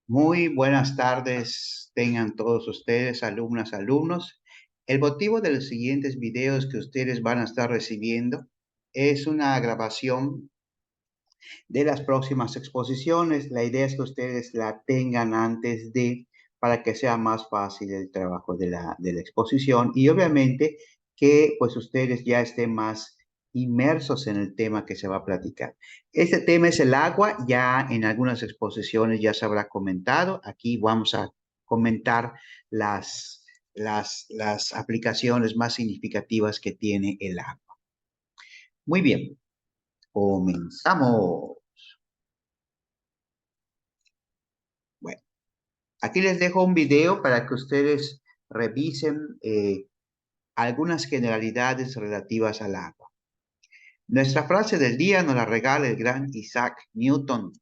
Muy buenas tardes, tengan todos ustedes, alumnas, alumnos. El motivo de los siguientes videos que ustedes van a estar recibiendo es una grabación de las próximas exposiciones. La idea es que ustedes la tengan antes de, para que sea más fácil el trabajo de la exposición y obviamente que pues ustedes ya estén más inmersos en el tema que se va a platicar. Este tema es el agua, ya en algunas exposiciones ya se habrá comentado. Aquí vamos a comentar las aplicaciones más significativas que tiene el agua. Muy bien, comenzamos. Bueno. Aquí les dejo un video para que ustedes revisen algunas generalidades relativas al agua. Nuestra frase del día nos la regala el gran Isaac Newton,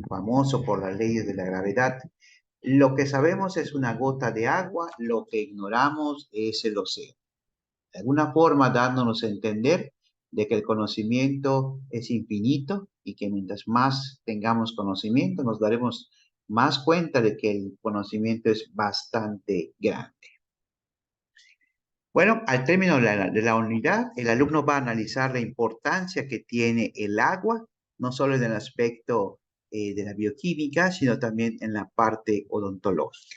famoso por las leyes de la gravedad. Lo que sabemos es una gota de agua, lo que ignoramos es el océano. De alguna forma dándonos a entender de que el conocimiento es infinito y que mientras más tengamos conocimiento nos daremos más cuenta de que el conocimiento es bastante grande. Bueno, al término de la unidad, el alumno va a analizar la importancia que tiene el agua, no solo en el aspecto de la bioquímica, sino también en la parte odontológica.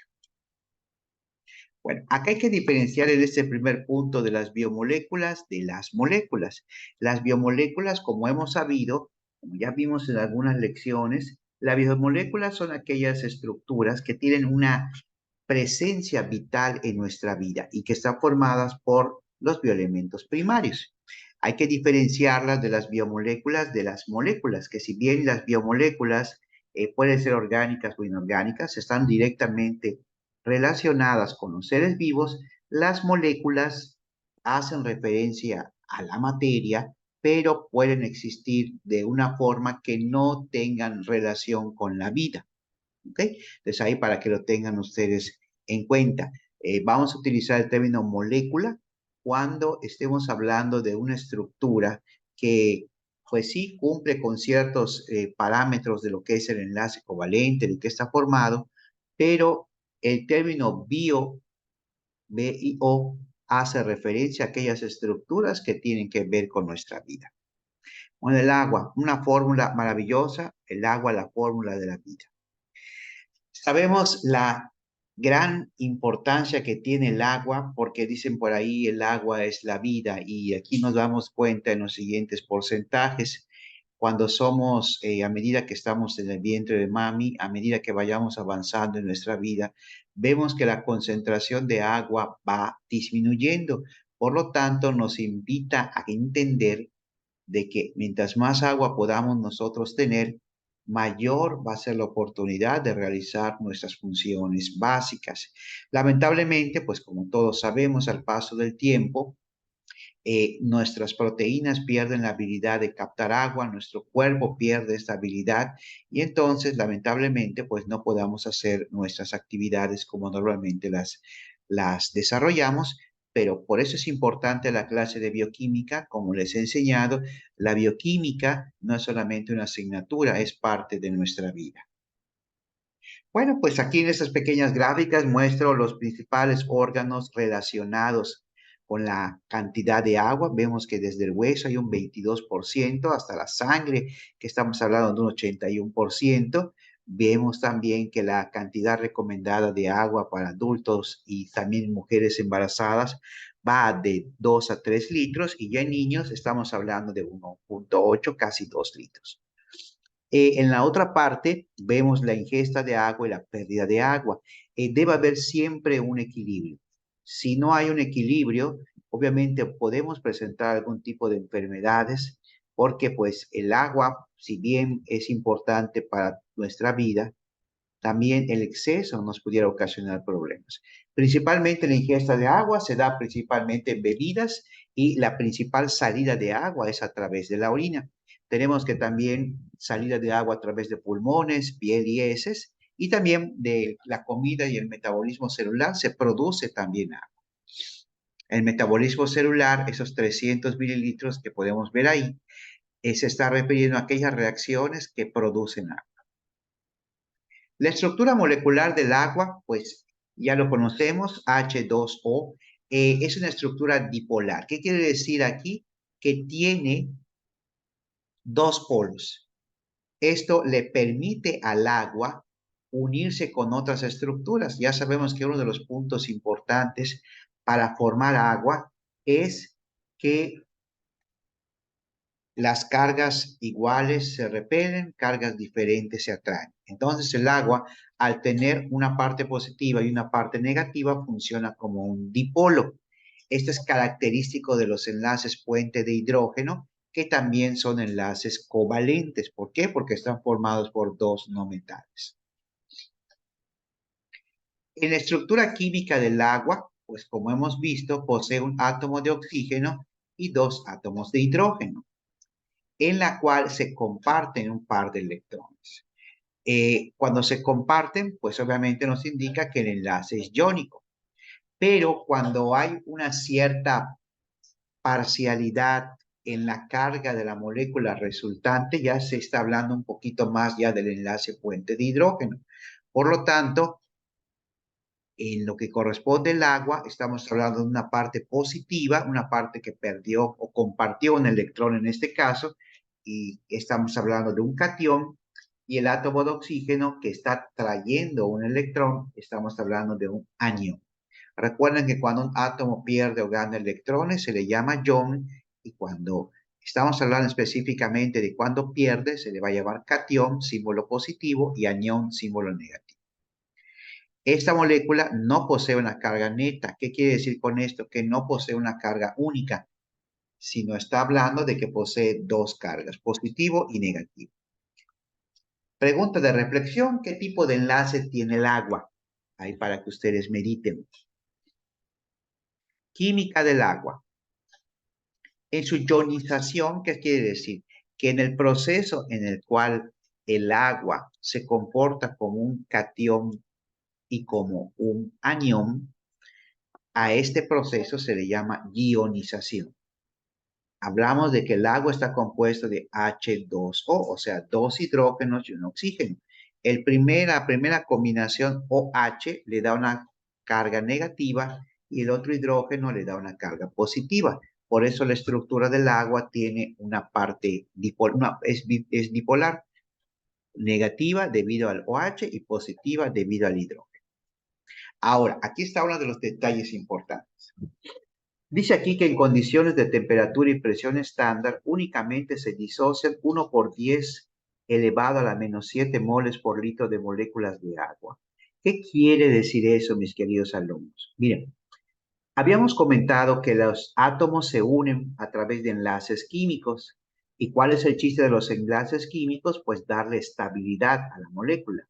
Bueno, acá hay que diferenciar en este primer punto de las biomoléculas de las moléculas. Las biomoléculas, como hemos sabido, como ya vimos en algunas lecciones, las biomoléculas son aquellas estructuras que tienen una presencia vital en nuestra vida y que están formadas por los bioelementos primarios. Hay que diferenciarlas de las biomoléculas de las moléculas, que si bien las biomoléculas pueden ser orgánicas o inorgánicas, están directamente relacionadas con los seres vivos, las moléculas hacen referencia a la materia, pero pueden existir de una forma que no tengan relación con la vida. ¿Ok? Entonces ahí para que lo tengan ustedes en cuenta. Vamos a utilizar el término molécula cuando estemos hablando de una estructura que pues sí cumple con ciertos parámetros de lo que es el enlace covalente, de que está formado, pero el término bio hace referencia a aquellas estructuras que tienen que ver con nuestra vida. Bueno, el agua, una fórmula maravillosa, el agua, la fórmula de la vida. Sabemos la gran importancia que tiene el agua, porque dicen por ahí el agua es la vida, y aquí nos damos cuenta en los siguientes porcentajes. Cuando somos, a medida que estamos en el vientre de mami, a medida que vayamos avanzando en nuestra vida, vemos que la concentración de agua va disminuyendo. Por lo tanto, nos invita a entender de que mientras más agua podamos nosotros tener, mayor va a ser la oportunidad de realizar nuestras funciones básicas. Lamentablemente, pues como todos sabemos, al paso del tiempo, nuestras proteínas pierden la habilidad de captar agua, nuestro cuerpo pierde esta habilidad y entonces, lamentablemente, pues no podamos hacer nuestras actividades como normalmente las desarrollamos, pero por eso es importante la clase de bioquímica, como les he enseñado, la bioquímica no es solamente una asignatura, es parte de nuestra vida. Bueno, pues aquí en estas pequeñas gráficas muestro los principales órganos relacionados con la cantidad de agua. Vemos que desde el hueso hay un 22%, hasta la sangre, que estamos hablando de un 81%. Vemos también que la cantidad recomendada de agua para adultos y también mujeres embarazadas va de 2 a 3 litros y ya en niños estamos hablando de 1,8, casi 2 litros. En la otra parte vemos la ingesta de agua y la pérdida de agua. Debe haber siempre un equilibrio. Si no hay un equilibrio, obviamente podemos presentar algún tipo de enfermedades porque pues el agua, si bien es importante para nuestra vida, también el exceso nos pudiera ocasionar problemas. Principalmente la ingesta de agua se da principalmente en bebidas y la principal salida de agua es a través de la orina. Tenemos que también salida de agua a través de pulmones, piel y heces, y también de la comida y el metabolismo celular se produce también agua. El metabolismo celular, esos 300 mililitros que podemos ver ahí, se está refiriendo a aquellas reacciones que producen agua. La estructura molecular del agua, pues ya lo conocemos, H2O, es una estructura dipolar. ¿Qué quiere decir aquí? Que tiene dos polos. Esto le permite al agua unirse con otras estructuras. Ya sabemos que uno de los puntos importantes para formar agua es que las cargas iguales se repelen, cargas diferentes se atraen. Entonces el agua, al tener una parte positiva y una parte negativa, funciona como un dipolo. Esto es característico de los enlaces puente de hidrógeno, que también son enlaces covalentes. ¿Por qué? Porque están formados por dos no metales. En la estructura química del agua, pues como hemos visto, posee un átomo de oxígeno y dos átomos de hidrógeno, en la cual se comparten un par de electrones. Cuando se comparten, pues obviamente nos indica que el enlace es iónico, pero cuando hay una cierta parcialidad en la carga de la molécula resultante, ya se está hablando un poquito más ya del enlace puente de hidrógeno. Por lo tanto, en lo que corresponde al agua, estamos hablando de una parte positiva, una parte que perdió o compartió un electrón en este caso, y estamos hablando de un catión, y el átomo de oxígeno que está trayendo un electrón, estamos hablando de un anión. Recuerden que cuando un átomo pierde o gana electrones se le llama ion, y cuando estamos hablando específicamente de cuando pierde, se le va a llamar catión, símbolo positivo, y anión, símbolo negativo. Esta molécula no posee una carga neta. ¿Qué quiere decir con esto? Que no posee una carga única, sino está hablando de que posee dos cargas, positivo y negativo. Pregunta de reflexión: ¿qué tipo de enlace tiene el agua? Ahí para que ustedes mediten. Química del agua. En su ionización, ¿qué quiere decir? Que en el proceso en el cual el agua se comporta como un catión y como un anión, a este proceso se le llama ionización. Hablamos de que el agua está compuesto de H2O, o sea, dos hidrógenos y un oxígeno. La primera combinación OH le da una carga negativa y el otro hidrógeno le da una carga positiva. Por eso la estructura del agua tiene una parte dipolar, es bipolar, negativa debido al OH y positiva debido al hidrógeno. Ahora, aquí está uno de los detalles importantes. Dice aquí que en condiciones de temperatura y presión estándar únicamente se disocian 1 por 10 elevado a la menos 7 moles por litro de moléculas de agua. ¿Qué quiere decir eso, mis queridos alumnos? Miren, habíamos comentado que los átomos se unen a través de enlaces químicos. ¿Y cuál es el chiste de los enlaces químicos? Pues darle estabilidad a la molécula.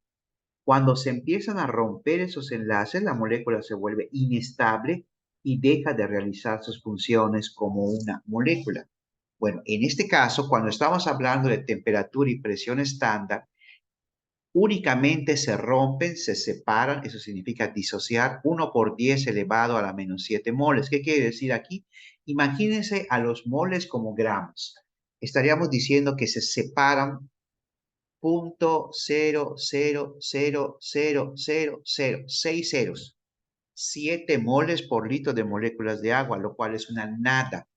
Cuando se empiezan a romper esos enlaces, la molécula se vuelve inestable y deja de realizar sus funciones como una molécula. Bueno, en este caso, cuando estamos hablando de temperatura y presión estándar, únicamente se rompen, se separan, eso significa disociar 1 por 10 elevado a la menos 7 moles. ¿Qué quiere decir aquí? Imagínense a los moles como gramos. Estaríamos diciendo que se separan 0.0000006 ceros, 7 moles por litro de moléculas de agua, lo cual es una nada.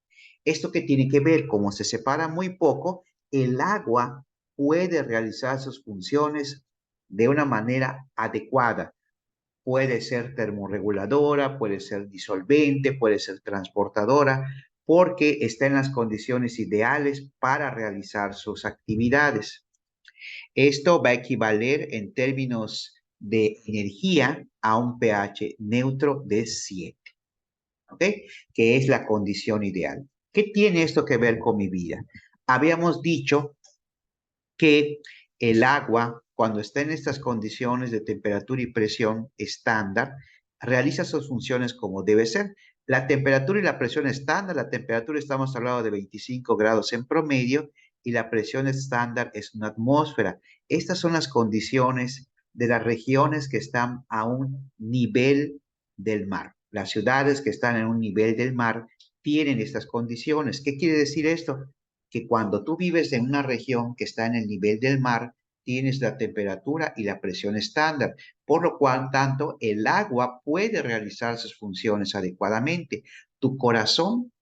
¿Esto qué tiene que ver? Como se separa muy poco, el agua puede realizar sus funciones de una manera adecuada. Puede ser termorreguladora, puede ser disolvente, puede ser transportadora, porque está en las condiciones ideales para realizar sus actividades. Esto va a equivaler en términos de energía a un pH neutro de 7, ¿ok? Que es la condición ideal. ¿Qué tiene esto que ver con mi vida? Habíamos dicho que el agua, cuando está en estas condiciones de temperatura y presión estándar, realiza sus funciones como debe ser. La temperatura y la presión estándar, la temperatura estamos hablando de 25 grados en promedio y la presión estándar es una atmósfera. Estas son las condiciones de las regiones que están a un nivel del mar. Las ciudades que están en un nivel del mar tienen estas condiciones. ¿Qué quiere decir esto? Que cuando tú vives en una región que está en el nivel del mar, tienes la temperatura y la presión estándar, por lo cual tanto el agua puede realizar sus funciones adecuadamente. Tu corazón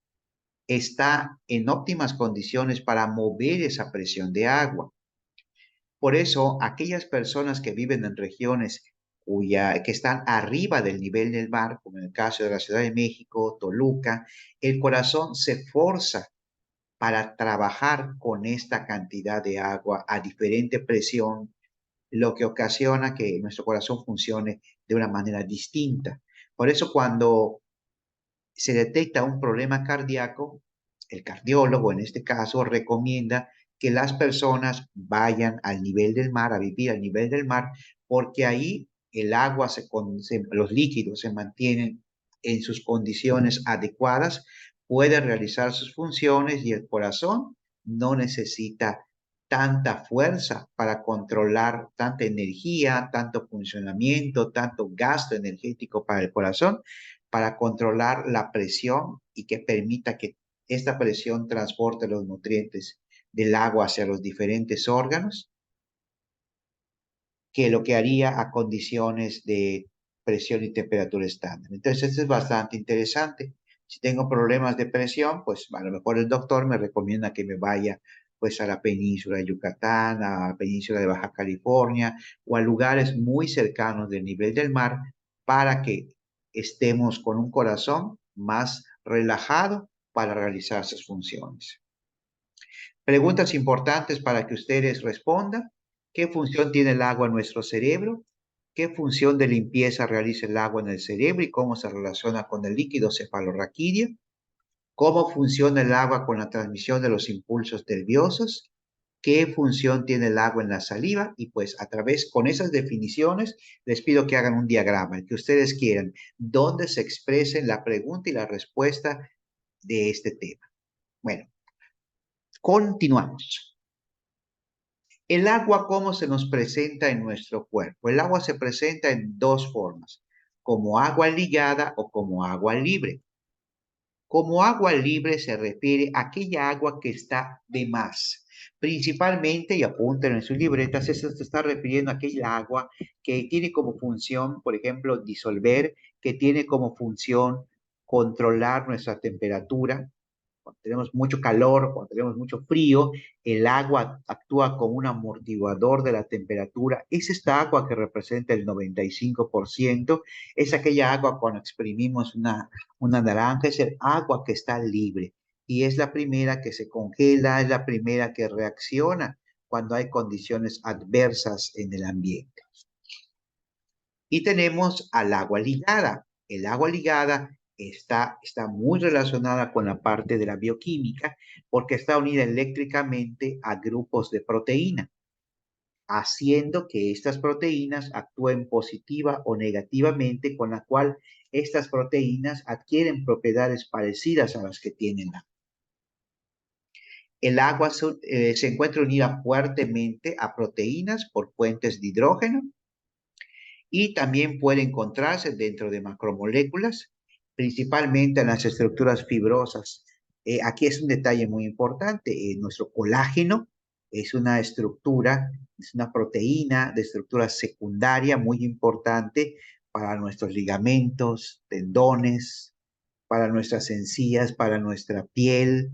está en óptimas condiciones para mover esa presión de agua. Por eso, aquellas personas que viven en regiones que están arriba del nivel del mar, como en el caso de la Ciudad de México, Toluca, el corazón se forza para trabajar con esta cantidad de agua a diferente presión, lo que ocasiona que nuestro corazón funcione de una manera distinta. Por eso cuando se detecta un problema cardíaco, el cardiólogo en este caso recomienda que las personas vayan al nivel del mar, a vivir al nivel del mar, porque ahí el agua, los líquidos se mantienen en sus condiciones adecuadas, puede realizar sus funciones y el corazón no necesita tanta fuerza para controlar tanta energía, tanto funcionamiento, tanto gasto energético para el corazón, para controlar la presión y que permita que esta presión transporte los nutrientes del agua hacia los diferentes órganos, que lo que haría a condiciones de presión y temperatura estándar. Entonces, esto es bastante interesante. Si tengo problemas de presión, pues a lo mejor el doctor me recomienda que me vaya pues a la península de Yucatán, a la península de Baja California o a lugares muy cercanos del nivel del mar para que estemos con un corazón más relajado para realizar sus funciones. Preguntas importantes para que ustedes respondan. ¿Qué función tiene el agua en nuestro cerebro? ¿Qué función de limpieza realiza el agua en el cerebro y cómo se relaciona con el líquido cefalorraquídeo? ¿Cómo funciona el agua con la transmisión de los impulsos nerviosos? ¿Qué función tiene el agua en la saliva? Y pues a través, con esas definiciones, les pido que hagan un diagrama, el que ustedes quieran, donde se expresen la pregunta y la respuesta de este tema. Bueno, continuamos. El agua, ¿cómo se nos presenta en nuestro cuerpo? El agua se presenta en dos formas, como agua ligada o como agua libre. Como agua libre se refiere a aquella agua que está de más. Principalmente, y apunten en sus libretas, se está refiriendo a aquella agua que tiene como función, por ejemplo, disolver, que tiene como función controlar nuestra temperatura. Cuando tenemos mucho calor, cuando tenemos mucho frío, el agua actúa como un amortiguador de la temperatura. Es esta agua que representa el 95%. Es aquella agua cuando exprimimos una naranja, es el agua que está libre. Y es la primera que se congela, es la primera que reacciona cuando hay condiciones adversas en el ambiente. Y tenemos al agua ligada. El agua ligada está muy relacionada con la parte de la bioquímica porque está unida eléctricamente a grupos de proteína, haciendo que estas proteínas actúen positiva o negativamente, con la cual estas proteínas adquieren propiedades parecidas a las que tienen la. El agua se encuentra unida fuertemente a proteínas por puentes de hidrógeno y también puede encontrarse dentro de macromoléculas, principalmente en las estructuras fibrosas. Aquí es un detalle muy importante. Nuestro colágeno es una estructura, es una proteína de estructura secundaria muy importante para nuestros ligamentos, tendones, para nuestras encías, para nuestra piel.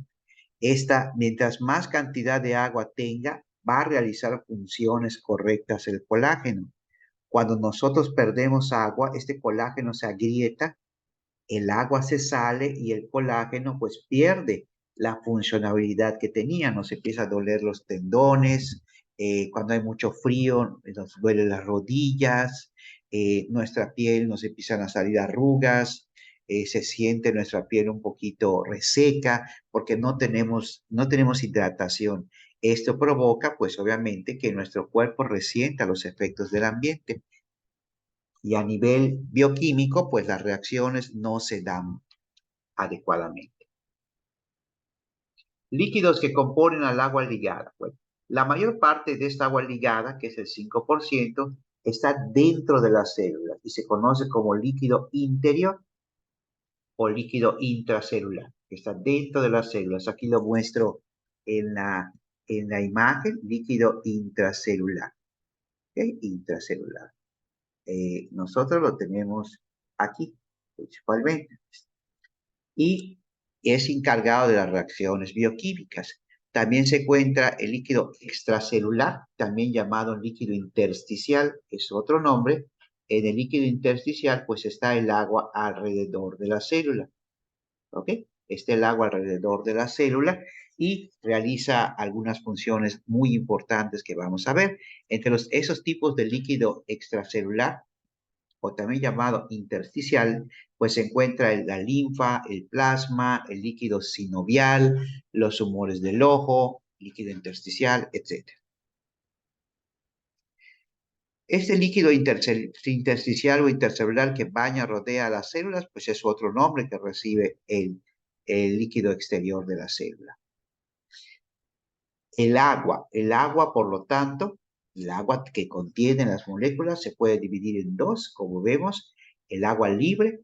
Mientras más cantidad de agua tenga, va a realizar funciones correctas el colágeno. Cuando nosotros perdemos agua, este colágeno se agrieta, el agua se sale y el colágeno pues pierde la funcionalidad que tenía. Nos empieza a doler los tendones, cuando hay mucho frío nos duelen las rodillas, nuestra piel nos empiezan a salir arrugas, se siente nuestra piel un poquito reseca porque no tenemos hidratación. Esto provoca, pues obviamente, que nuestro cuerpo resienta los efectos del ambiente. Y a nivel bioquímico, pues las reacciones no se dan adecuadamente. Líquidos que componen al agua ligada. Bueno, la mayor parte de esta agua ligada, que es el 5%, está dentro de las células y se conoce como líquido interior o líquido intracelular, que está dentro de las células. Aquí lo muestro en la imagen, líquido intracelular. ¿ok? Intracelular. Nosotros lo tenemos aquí, principalmente, y es encargado de las reacciones bioquímicas. También se encuentra el líquido extracelular, también llamado líquido intersticial, es otro nombre. En el líquido intersticial, pues está el agua alrededor de la célula, ¿ok? Está el agua alrededor de la célula y realiza algunas funciones muy importantes que vamos a ver. Entre esos tipos de líquido extracelular, o también llamado intersticial, pues se encuentra la linfa, el plasma, el líquido sinovial, los humores del ojo, líquido intersticial, etc. Este líquido intersticial o intercelular que baña, rodea a las células, pues es otro nombre que recibe el líquido exterior de la célula. El agua, por lo tanto, el agua que contiene las moléculas se puede dividir en dos, como vemos, el agua libre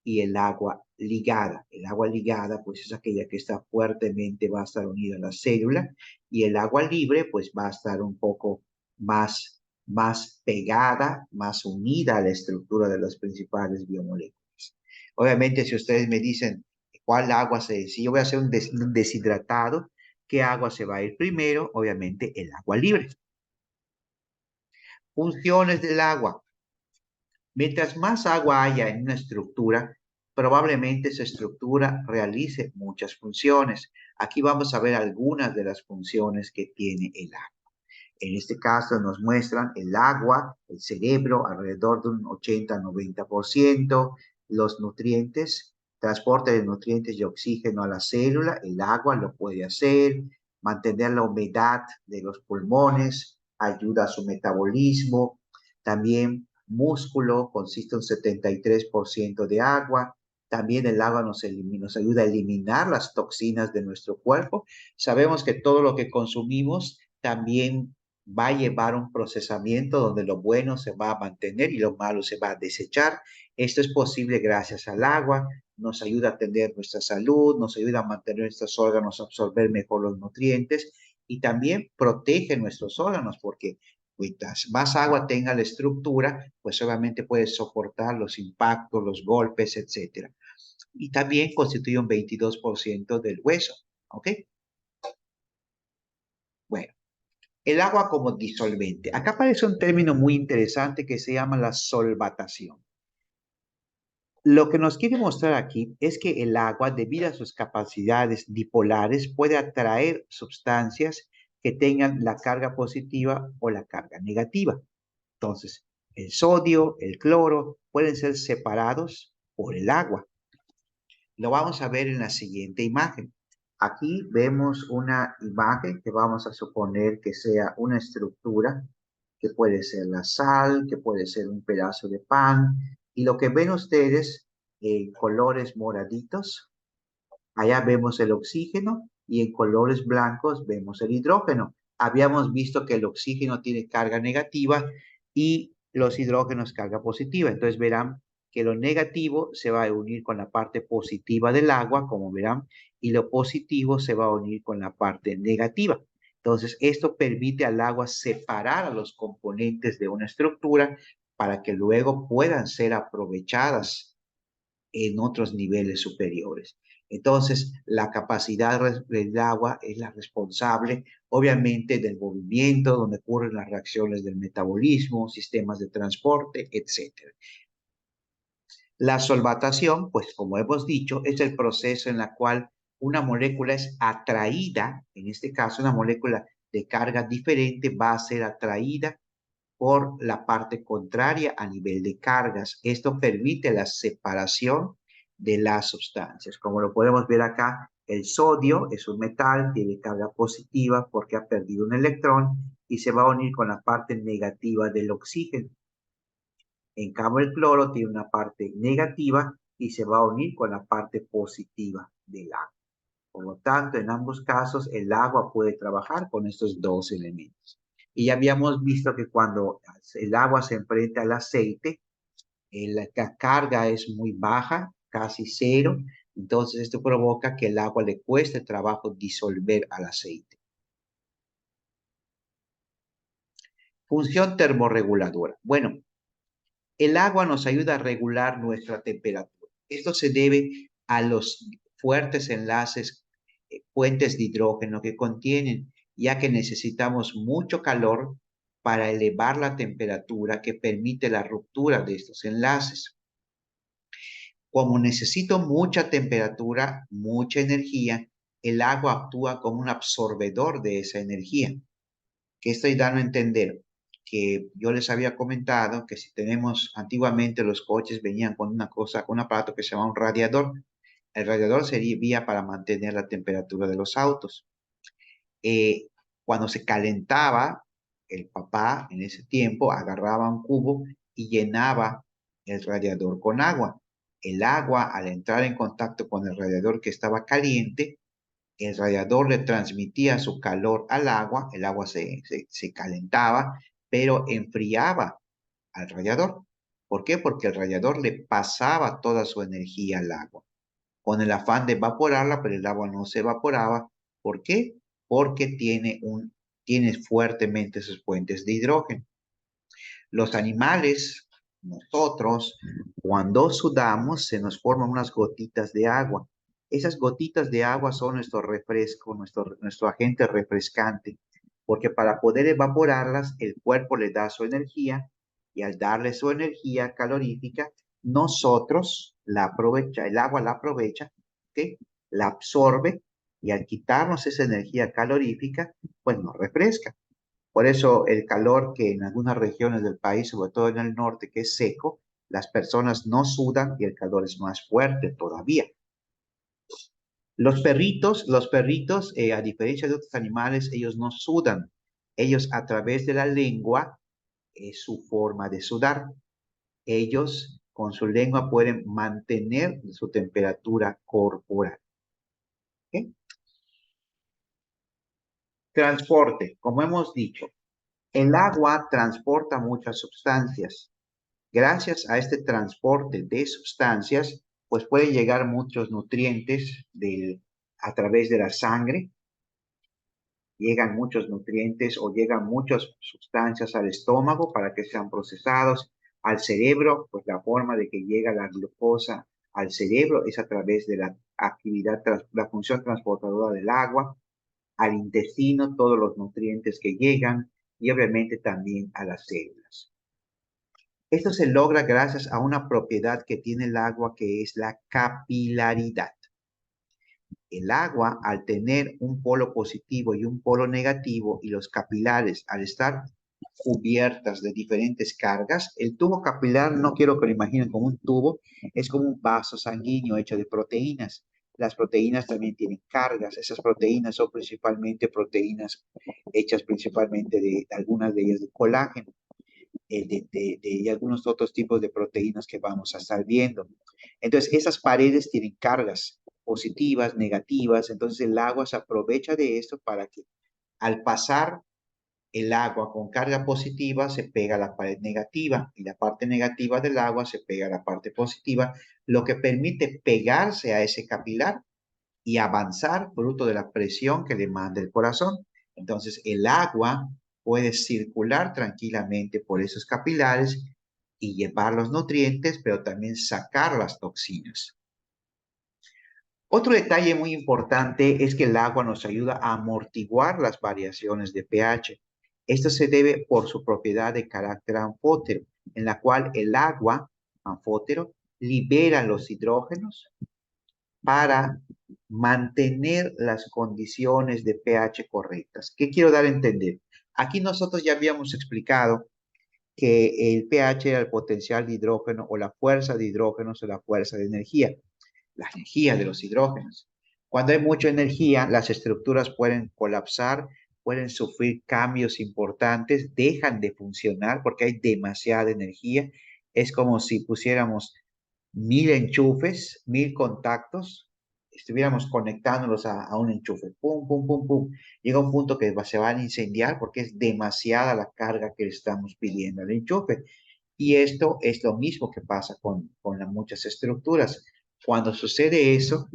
y el agua ligada. El agua ligada, pues es aquella que está fuertemente, va a estar unida a la célula, y el agua libre, pues va a estar un poco más pegada, más unida a la estructura de las principales biomoléculas. Obviamente, si ustedes me dicen cuál agua si yo voy a hacer un deshidratado, ¿qué agua se va a ir primero? Obviamente el agua libre. Funciones del agua. Mientras más agua haya en una estructura, probablemente esa estructura realice muchas funciones. Aquí vamos a ver algunas de las funciones que tiene el agua. En este caso nos muestran el agua, el cerebro, alrededor de un 80-90%, los nutrientes, transporte de nutrientes y oxígeno a la célula, el agua lo puede hacer, mantener la humedad de los pulmones, ayuda a su metabolismo, también músculo consiste en un 73% de agua, también el agua nos ayuda a eliminar las toxinas de nuestro cuerpo. Sabemos que todo lo que consumimos también va a llevar un procesamiento donde lo bueno se va a mantener y lo malo se va a desechar. Esto es posible gracias al agua, nos ayuda a atender nuestra salud, nos ayuda a mantener nuestros órganos, a absorber mejor los nutrientes y también protege nuestros órganos porque mientras más agua tenga la estructura, pues obviamente puede soportar los impactos, los golpes, etcétera. Y también constituye un 22% del hueso, ¿ok? Bueno. El agua como disolvente. Acá aparece un término muy interesante que se llama la solvatación. Lo que nos quiere mostrar aquí es que el agua, debido a sus capacidades dipolares, puede atraer sustancias que tengan la carga positiva o la carga negativa. Entonces, el sodio, el cloro pueden ser separados por el agua. Lo vamos a ver en la siguiente imagen. Aquí vemos una imagen que vamos a suponer que sea una estructura, que puede ser la sal, que puede ser un pedazo de pan. Y lo que ven ustedes en colores moraditos, allá vemos el oxígeno y en colores blancos vemos el hidrógeno. Habíamos visto que el oxígeno tiene carga negativa y los hidrógenos carga positiva. Entonces verán que lo negativo se va a unir con la parte positiva del agua, como verán, y lo positivo se va a unir con la parte negativa. Entonces, esto permite al agua separar a los componentes de una estructura para que luego puedan ser aprovechadas en otros niveles superiores. Entonces, la capacidad del agua es la responsable, obviamente, del movimiento, donde ocurren las reacciones del metabolismo, sistemas de transporte, etc. La solvatación, pues como hemos dicho, es el proceso en el cual una molécula es atraída, en este caso una molécula de carga diferente va a ser atraída por la parte contraria a nivel de cargas. Esto permite la separación de las sustancias. Como lo podemos ver acá, el sodio es un metal, tiene carga positiva porque ha perdido un electrón y se va a unir con la parte negativa del oxígeno. En cambio, el cloro tiene una parte negativa y se va a unir con la parte positiva del agua. Por lo tanto, en ambos casos, el agua puede trabajar con estos dos elementos. Y ya habíamos visto que cuando el agua se enfrenta al aceite, la carga es muy baja, casi cero. Entonces, esto provoca que el agua le cueste trabajo disolver al aceite. Función termorreguladora. Bueno, el agua nos ayuda a regular nuestra temperatura. Esto se debe a los fuertes enlaces, puentes de hidrógeno que contienen, ya que necesitamos mucho calor para elevar la temperatura que permite la ruptura de estos enlaces. Como necesito mucha temperatura, mucha energía, el agua actúa como un absorbedor de esa energía. ¿Qué estoy dando a entender? Que yo les había comentado que si tenemos, antiguamente los coches venían con una cosa, con un aparato que se llama un radiador. El radiador servía para mantener la temperatura de los autos. Eh, Cuando se calentaba, el papá en ese tiempo agarraba un cubo y llenaba el radiador con agua. El agua, al entrar en contacto con el radiador que estaba caliente, el radiador le transmitía su calor al agua, el agua se calentaba, pero enfriaba al radiador. ¿Por qué? Porque el radiador le pasaba toda su energía al agua, con el afán de evaporarla, pero el agua no se evaporaba. ¿Por qué? Porque tiene fuertemente sus puentes de hidrógeno. Los animales, nosotros, cuando sudamos, se nos forman unas gotitas de agua. Esas gotitas de agua son nuestro refresco, nuestro agente refrescante, porque para poder evaporarlas, el cuerpo le da su energía y al darle su energía calorífica, nosotros el agua la aprovecha, ¿ok? La absorbe y al quitarnos esa energía calorífica, pues nos refresca. Por eso el calor que en algunas regiones del país, sobre todo en el norte, que es seco, las personas no sudan y el calor es más fuerte todavía. Los perritos, a diferencia de otros animales, ellos no sudan. Ellos a través de la lengua es su forma de sudar. Ellos con su lengua pueden mantener su temperatura corporal. ¿Ok? Transporte, como hemos dicho, el agua transporta muchas sustancias. Gracias a este transporte de sustancias, pues pueden llegar muchos nutrientes a través de la sangre, llegan muchos nutrientes o llegan muchas sustancias al estómago para que sean procesados, al cerebro, pues la forma de que llega la glucosa al cerebro es a través de la la función transportadora del agua, al intestino, todos los nutrientes que llegan y obviamente también a las células. Esto se logra gracias a una propiedad que tiene el agua que es la capilaridad. El agua, al tener un polo positivo y un polo negativo, y los capilares, al estar cubiertas de diferentes cargas, el tubo capilar, no quiero que lo imaginen como un tubo, es como un vaso sanguíneo hecho de proteínas. Las proteínas también tienen cargas. Esas proteínas son principalmente proteínas hechas principalmente de algunas de ellas de colágeno y algunos otros tipos de proteínas que vamos a estar viendo. Entonces, esas paredes tienen cargas positivas, negativas, entonces el agua se aprovecha de esto para que al pasar el agua con carga positiva se pega a la pared negativa y la parte negativa del agua se pega a la parte positiva, lo que permite pegarse a ese capilar y avanzar fruto de la presión que le manda el corazón. Entonces, el agua puede circular tranquilamente por esos capilares y llevar los nutrientes, pero también sacar las toxinas. Otro detalle muy importante es que el agua nos ayuda a amortiguar las variaciones de pH. Esto se debe por su propiedad de carácter anfótero, en la cual el agua anfótero libera los hidrógenos para mantener las condiciones de pH correctas. ¿Qué quiero dar a entender? Aquí nosotros ya habíamos explicado que el pH era el potencial de hidrógeno o la fuerza de hidrógenos o la fuerza de energía, la energía de los hidrógenos. Cuando hay mucha energía, las estructuras pueden colapsar, pueden sufrir cambios importantes, dejan de funcionar porque hay demasiada energía. Es como si pusiéramos 1000 enchufes, 1000 contactos, estuviéramos conectándolos a un enchufe. Pum, pum, pum, pum. Llega un punto que se van a incendiar porque es demasiada la carga que le estamos pidiendo al enchufe. Y esto es lo mismo que pasa con las muchas estructuras. Cuando sucede eso,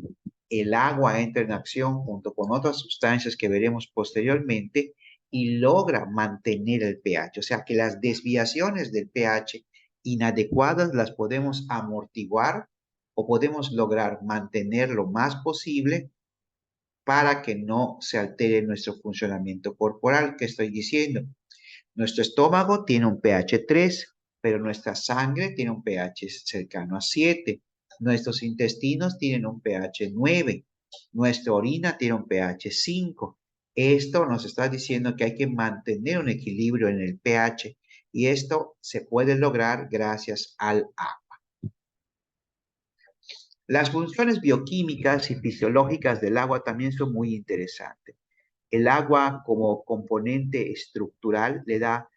el agua entra en acción junto con otras sustancias que veremos posteriormente y logra mantener el pH. O sea que las desviaciones del pH inadecuadas las podemos amortiguar o podemos lograr mantener lo más posible para que no se altere nuestro funcionamiento corporal. ¿Qué estoy diciendo? Nuestro estómago tiene un pH 3, pero nuestra sangre tiene un pH cercano a 7. Nuestros intestinos tienen un pH 9. Nuestra orina tiene un pH 5. Esto nos está diciendo que hay que mantener un equilibrio en el pH y esto se puede lograr gracias al agua. Las funciones bioquímicas y fisiológicas del agua también son muy interesantes. El agua como componente estructural le da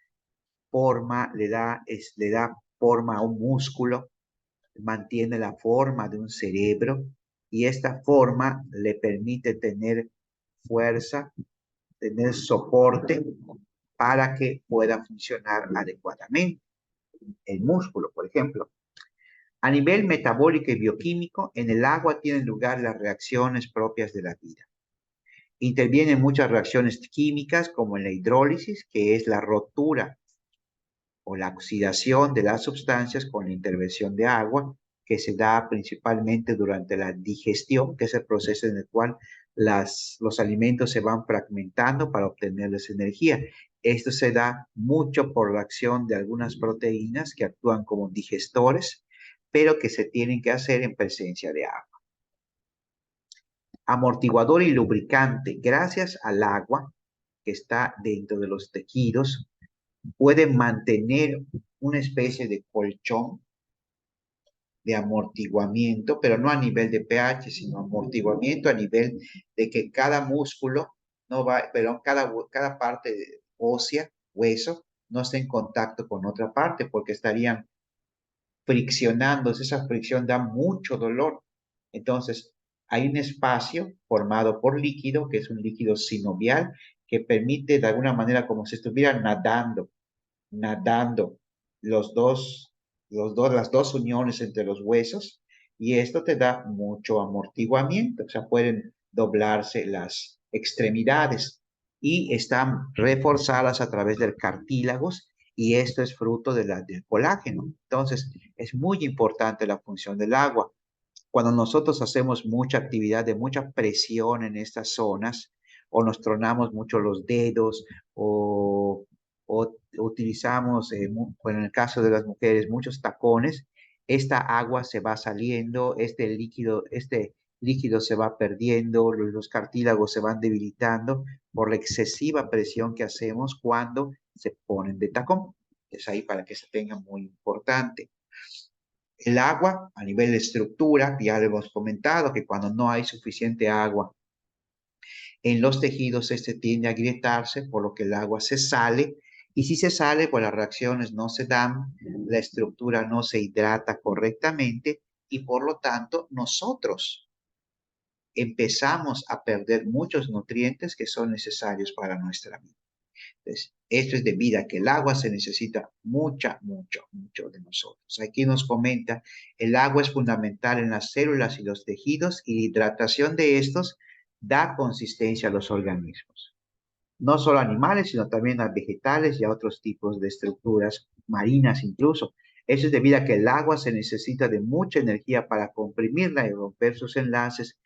forma, le da forma a un músculo, mantiene la forma de un cerebro y esta forma le permite tener fuerza, tener soporte para que pueda funcionar adecuadamente. El músculo, por ejemplo. A nivel metabólico y bioquímico, en el agua tienen lugar las reacciones propias de la vida. Intervienen muchas reacciones químicas como en la hidrólisis, que es la rotura o la oxidación de las sustancias con la intervención de agua, que se da principalmente durante la digestión, que es el proceso en el cual los alimentos se van fragmentando para obtenerles energía. Esto se da mucho por la acción de algunas proteínas que actúan como digestores, pero que se tienen que hacer en presencia de agua. Amortiguador y lubricante, gracias al agua que está dentro de los tejidos, pueden mantener una especie de colchón de amortiguamiento, pero no a nivel de pH, sino amortiguamiento a nivel de que cada músculo no va, perdón, cada parte ósea, hueso, no esté en contacto con otra parte porque estarían friccionándose. Esa fricción da mucho dolor. Entonces, hay un espacio formado por líquido, que es un líquido sinovial, que permite de alguna manera como si estuviera nadando las dos uniones entre los huesos y esto te da mucho amortiguamiento, o sea, pueden doblarse las extremidades y están reforzadas a través del cartílagos y esto es fruto del colágeno. Entonces, es muy importante la función del agua. Cuando nosotros hacemos mucha actividad de mucha presión en estas zonas, o nos tronamos mucho los dedos, o utilizamos, bueno, en el caso de las mujeres, muchos tacones, esta agua se va saliendo, este líquido se va perdiendo, los cartílagos se van debilitando por la excesiva presión que hacemos cuando se ponen de tacón. Es ahí para que se tenga muy importante. El agua a nivel de estructura, ya lo hemos comentado que cuando no hay suficiente agua en los tejidos, este tiende a agrietarse, por lo que el agua se sale. Y si se sale, pues las reacciones no se dan, la estructura no se hidrata correctamente y por lo tanto nosotros empezamos a perder muchos nutrientes que son necesarios para nuestra vida. Entonces, esto es debido a que el agua se necesita mucho de nosotros. Aquí nos comenta, el agua es fundamental en las células y los tejidos y la hidratación de estos da consistencia a los organismos. No solo animales, sino también a vegetales y a otros tipos de estructuras marinas incluso. Eso es debido a que el agua se necesita de mucha energía para comprimirla y romper sus enlaces,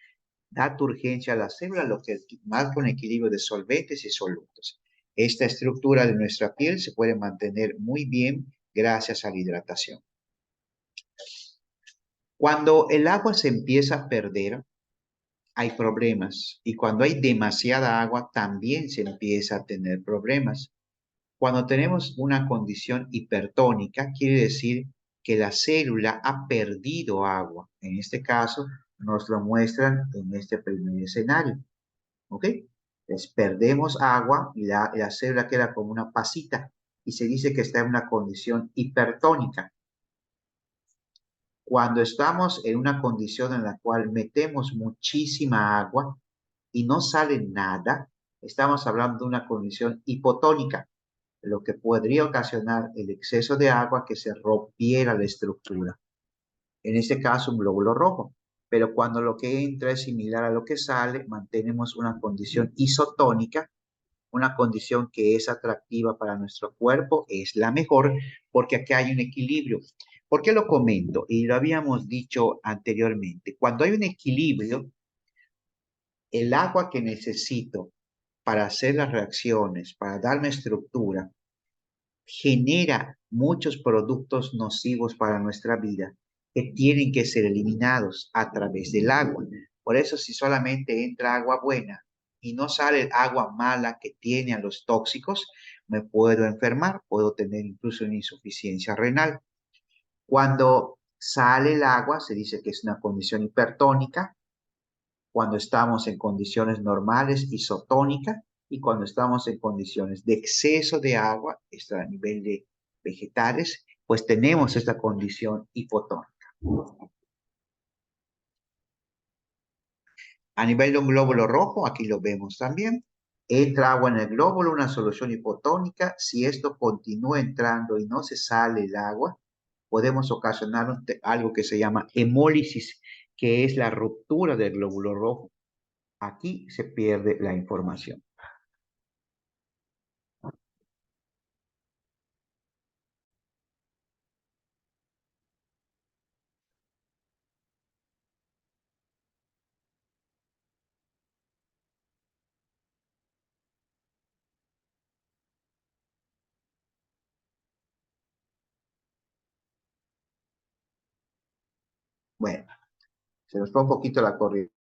da turgencia a la célula, lo que marca un equilibrio de solventes y solutos. Esta estructura de nuestra piel se puede mantener muy bien gracias a la hidratación. Cuando el agua se empieza a perder, hay problemas. Y cuando hay demasiada agua, también se empieza a tener problemas. Cuando tenemos una condición hipertónica, quiere decir que la célula ha perdido agua. En este caso, nos lo muestran en este primer escenario. ¿Ok? Entonces perdemos agua y la célula queda como una pasita y se dice que está en una condición hipertónica. Cuando estamos en una condición en la cual metemos muchísima agua y no sale nada, estamos hablando de una condición hipotónica, lo que podría ocasionar el exceso de agua que se rompiera la estructura. En este caso, un glóbulo rojo. Pero cuando lo que entra es similar a lo que sale, mantenemos una condición isotónica una condición que es atractiva para nuestro cuerpo, es la mejor porque aquí hay un equilibrio. ¿Por qué lo comento? Y lo habíamos dicho anteriormente. Cuando hay un equilibrio, el agua que necesito para hacer las reacciones, para darme estructura, genera muchos productos nocivos para nuestra vida que tienen que ser eliminados a través del agua. Por eso si solamente entra agua buena y no sale el agua mala que tiene a los tóxicos, me puedo enfermar, puedo tener incluso una insuficiencia renal. Cuando sale el agua, se dice que es una condición hipertónica, cuando estamos en condiciones normales, isotónica, y cuando estamos en condiciones de exceso de agua, esto a nivel de vegetales, pues tenemos esta condición hipotónica. A nivel de un glóbulo rojo, aquí lo vemos también, entra agua en el glóbulo, una solución hipotónica. Si esto continúa entrando y no se sale el agua, podemos ocasionar algo que se llama hemólisis, que es la ruptura del glóbulo rojo. Aquí se pierde la información. Bueno, se nos fue un poquito la corriente.